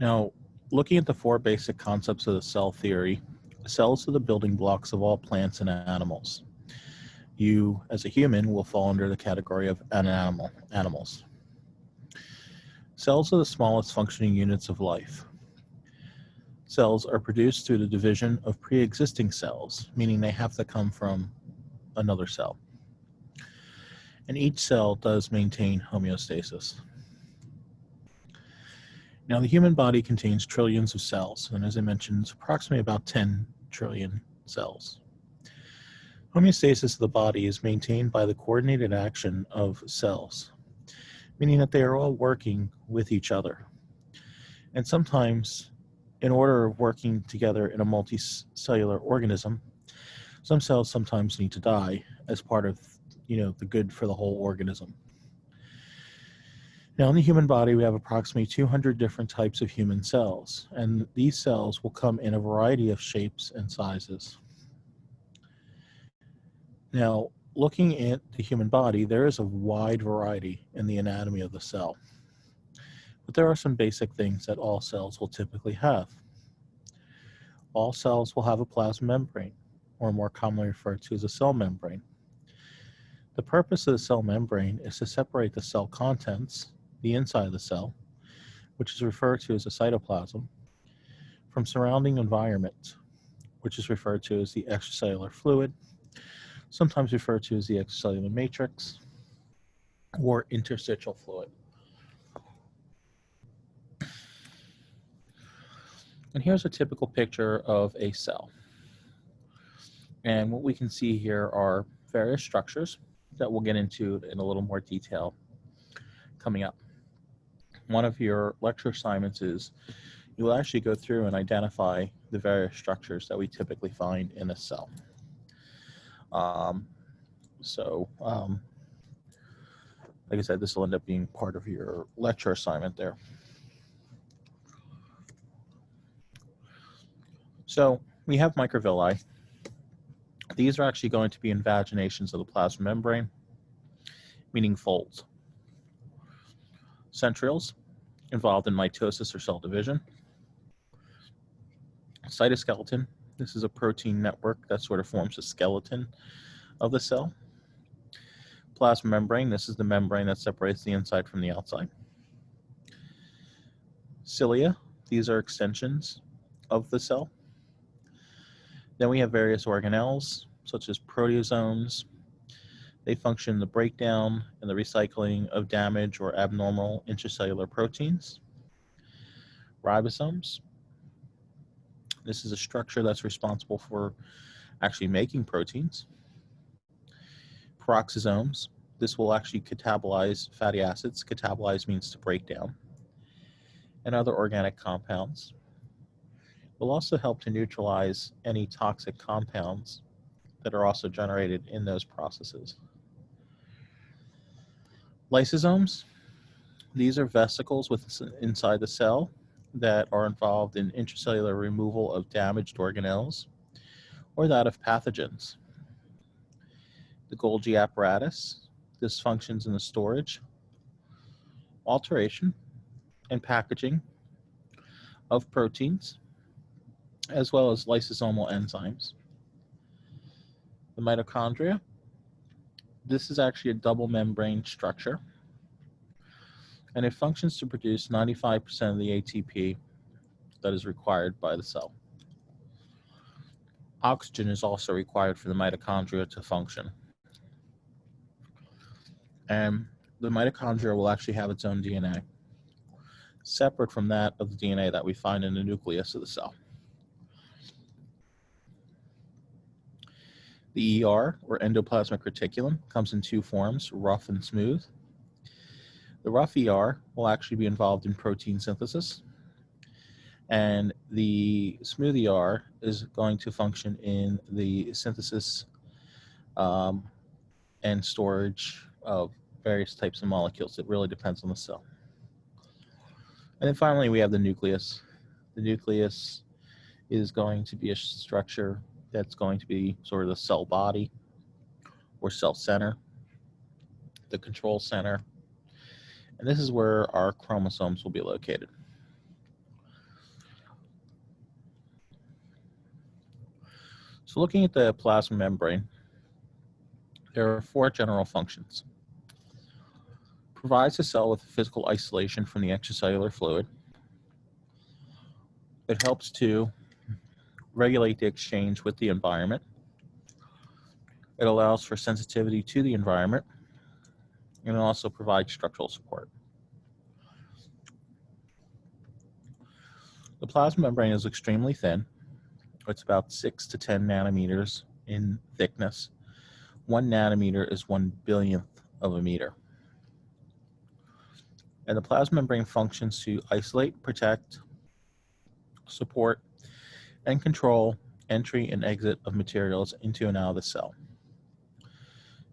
Now, looking at the four basic concepts of the cell theory, cells are the building blocks of all plants and animals. You, as a human, will fall under the category of animals. Cells are the smallest functioning units of life. Cells are produced through the division of pre-existing cells, meaning they have to come from another cell. And each cell does maintain homeostasis. Now, the human body contains trillions of cells, and as I mentioned, it's approximately about 10 trillion cells. Homeostasis of the body is maintained by the coordinated action of cells, meaning that they are all working with each other. And sometimes, in order of working together in a multicellular organism, some cells sometimes need to die as part of, the good for the whole organism. Now, in the human body, we have approximately 200 different types of human cells, and these cells will come in a variety of shapes and sizes. Now, looking at the human body, there is a wide variety in the anatomy of the cell. But there are some basic things that all cells will typically have. All cells will have a plasma membrane, or more commonly referred to as a cell membrane. The purpose of the cell membrane is to separate the cell contents, the inside of the cell, which is referred to as the cytoplasm, from surrounding environment, which is referred to as the extracellular fluid, sometimes referred to as the extracellular matrix, or interstitial fluid. And here's a typical picture of a cell. And what we can see here are various structures that we'll get into in a little more detail coming up. One of your lecture assignments is you will actually go through and identify the various structures that we typically find in a cell. Like I said, this will end up being part of your lecture assignment there. So we have microvilli. These are actually going to be invaginations of the plasma membrane, meaning folds. Centrioles, involved in mitosis or cell division. Cytoskeleton, this is a protein network that sort of forms the skeleton of the cell. Plasma membrane, this is the membrane that separates the inside from the outside. Cilia, these are extensions of the cell. Then we have various organelles, such as proteasomes. They function in the breakdown and the recycling of damaged or abnormal intracellular proteins. Ribosomes. This is a structure that's responsible for actually making proteins. Peroxisomes. This will actually catabolize fatty acids. Catabolize means to break down. And other organic compounds. Will also help to neutralize any toxic compounds that are also generated in those processes. Lysosomes, these are vesicles inside the cell that are involved in intracellular removal of damaged organelles or that of pathogens. The Golgi apparatus, this functions in the storage, alteration, and packaging of proteins, as well as lysosomal enzymes. The mitochondria, this is actually a double membrane structure, and it functions to produce 95% of the ATP that is required by the cell. Oxygen is also required for the mitochondria to function. And the mitochondria will actually have its own DNA, separate from that of the DNA that we find in the nucleus of the cell. The ER, or endoplasmic reticulum, comes in two forms, rough and smooth. The rough ER will actually be involved in protein synthesis, and the smooth ER is going to function in the synthesis and storage of various types of molecules. It really depends on the cell. And then finally, we have the nucleus. The nucleus is going to be a structure that's going to be sort of the cell body or cell center, the control center. And this is where our chromosomes will be located. So looking at the plasma membrane, there are 4 general functions. Provides the cell with physical isolation from the extracellular fluid. It helps to regulate the exchange with the environment. It allows for sensitivity to the environment, and it also provides structural support. The plasma membrane is extremely thin. It's about 6 to 10 nanometers in thickness. 1 nanometer is 1/1000th of a meter. And the plasma membrane functions to isolate, protect, support, and control entry and exit of materials into and out of the cell.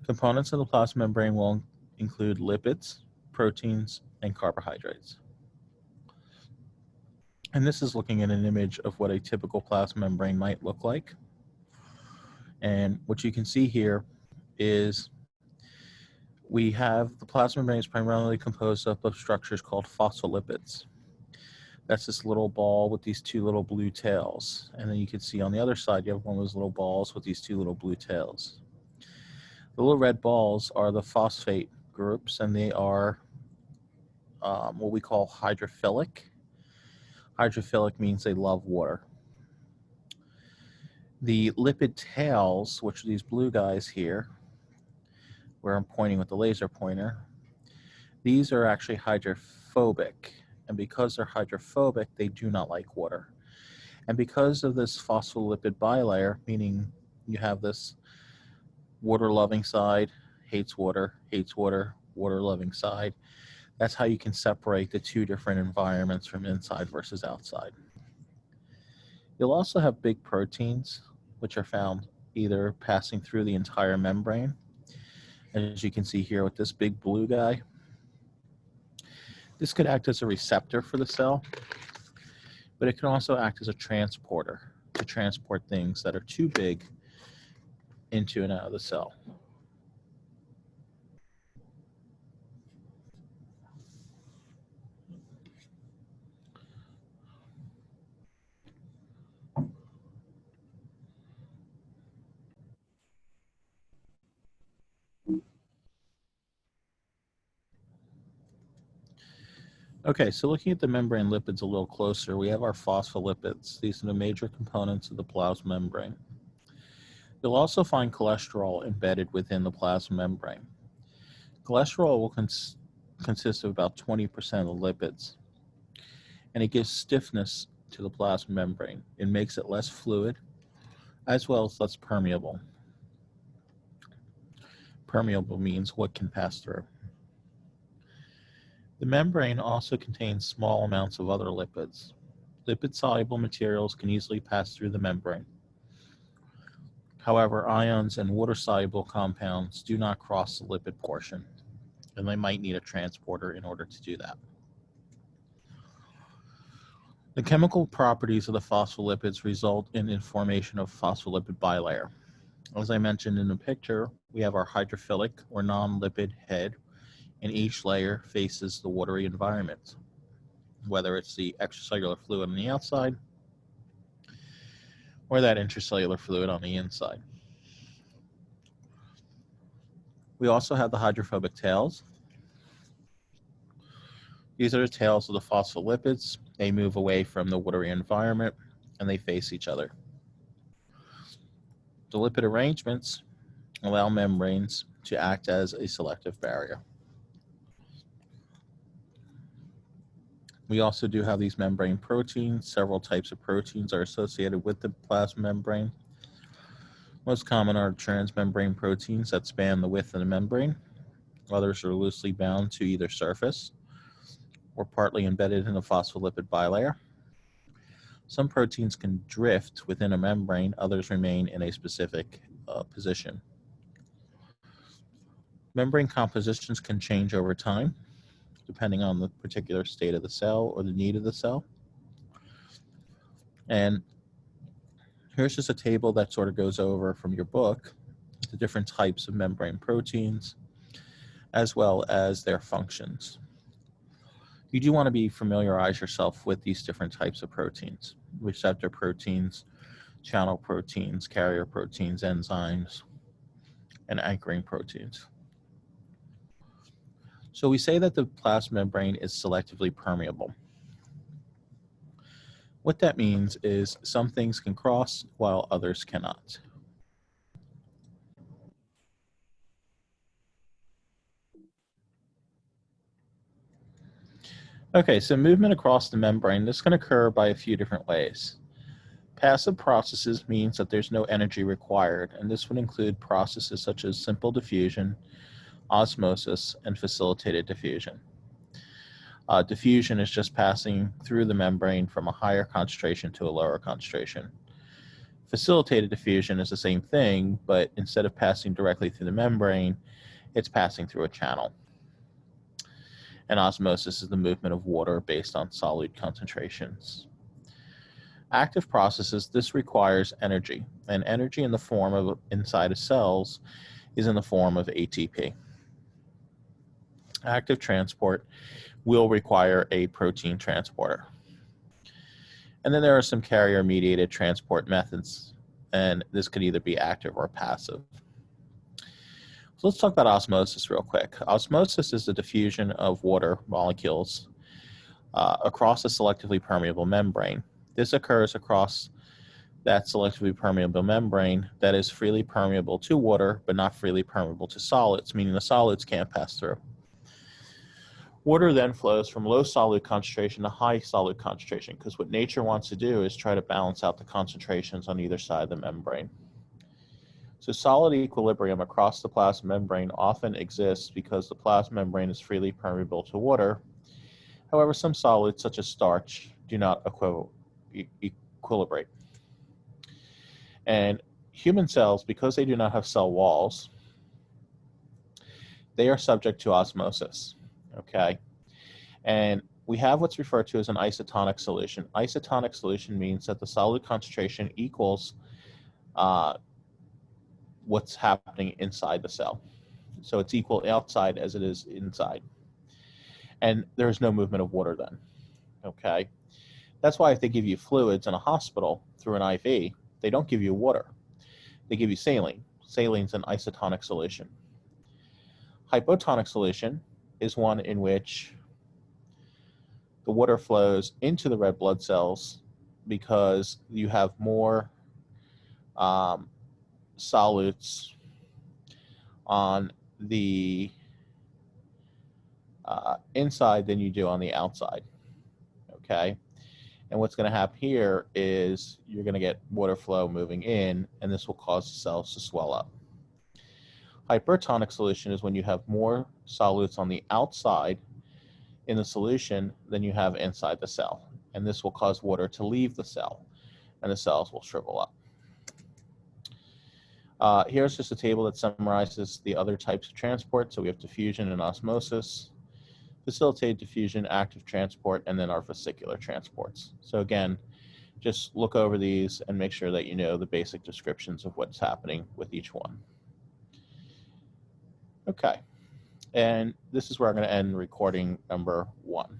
Components of the plasma membrane will include lipids, proteins, and carbohydrates. And this is looking at an image of what a typical plasma membrane might look like. And what you can see here is we have the plasma membrane is primarily composed of structures called phospholipids. That's this little ball with these 2 little blue tails. And then you can see on the other side, you have one of those little balls with these 2 little blue tails. The little red balls are the phosphate groups, and they are what we call hydrophilic. Hydrophilic means they love water. The lipid tails, which are these blue guys here, where I'm pointing with the laser pointer, these are actually hydrophobic. And because they're hydrophobic, they do not like water. And because of this phospholipid bilayer, meaning you have this water-loving side, hates water, water-loving side, that's how you can separate the 2 different environments from inside versus outside. You'll also have big proteins, which are found either passing through the entire membrane, as you can see here with this big blue guy. This could act as a receptor for the cell, but it can also act as a transporter to transport things that are too big into and out of the cell. Okay, so looking at the membrane lipids a little closer, we have our phospholipids. These are the major components of the plasma membrane. You'll also find cholesterol embedded within the plasma membrane. Cholesterol will consist of about 20% of the lipids, and it gives stiffness to the plasma membrane. It makes it less fluid, as well as less permeable. Permeable means what can pass through. The membrane also contains small amounts of other lipids. Lipid-soluble materials can easily pass through the membrane. However, ions and water-soluble compounds do not cross the lipid portion, and they might need a transporter in order to do that. The chemical properties of the phospholipids result in the formation of phospholipid bilayer. As I mentioned in the picture, we have our hydrophilic or non-lipid head, and each layer faces the watery environment, whether it's the extracellular fluid on the outside or that intracellular fluid on the inside. We also have the hydrophobic tails. These are the tails of the phospholipids. They move away from the watery environment and they face each other. The lipid arrangements allow membranes to act as a selective barrier. We also do have these membrane proteins. Several types of proteins are associated with the plasma membrane. Most common are transmembrane proteins that span the width of the membrane. Others are loosely bound to either surface or partly embedded in a phospholipid bilayer. Some proteins can drift within a membrane, others remain in a specific position. Membrane compositions can change over time, depending on the particular state of the cell or the need of the cell. And here's just a table that sort of goes over from your book the different types of membrane proteins, as well as their functions. You do want to familiarize yourself with these different types of proteins. Receptor proteins, channel proteins, carrier proteins, enzymes, and anchoring proteins. So we say that the plasma membrane is selectively permeable. What that means is some things can cross while others cannot. Okay, so movement across the membrane, this can occur by a few different ways. Passive processes means that there's no energy required, and this would include processes such as simple diffusion, osmosis, and facilitated diffusion. Diffusion is just passing through the membrane from a higher concentration to a lower concentration. Facilitated diffusion is the same thing, but instead of passing directly through the membrane, it's passing through a channel. And osmosis is the movement of water based on solute concentrations. Active processes, this requires energy, and energy in the form of inside of cells is in the form of ATP. Active transport will require a protein transporter. And then there are some carrier-mediated transport methods, and this could either be active or passive. So let's talk about osmosis real quick. Osmosis is the diffusion of water molecules across a selectively permeable membrane. This occurs across that selectively permeable membrane that is freely permeable to water, but not freely permeable to solids, meaning the solids can't pass through. Water then flows from low solute concentration to high solute concentration, because what nature wants to do is try to balance out the concentrations on either side of the membrane. So solid equilibrium across the plasma membrane often exists because the plasma membrane is freely permeable to water. However, some solids, such as starch, do not equilibrate. And human cells, because they do not have cell walls, they are subject to osmosis, okay? And we have what's referred to as an isotonic solution. Isotonic solution means that the solute concentration equals what's happening inside the cell. So it's equal outside as it is inside. And there's no movement of water then, okay? That's why if they give you fluids in a hospital through an IV, they don't give you water. They give you saline. Saline's an isotonic solution. Hypotonic solution is one in which the water flows into the red blood cells because you have more solutes on the inside than you do on the outside, okay? And what's going to happen here is you're going to get water flow moving in, and this will cause the cells to swell up. Hypertonic solution is when you have more solutes on the outside in the solution than you have inside the cell, and this will cause water to leave the cell, and the cells will shrivel up. Here's just a table that summarizes the other types of transport. So we have diffusion and osmosis, facilitated diffusion, active transport, and then our vesicular transports. So again, just look over these and make sure that you know the basic descriptions of what's happening with each one. Okay, and this is where I'm going to end recording number 1.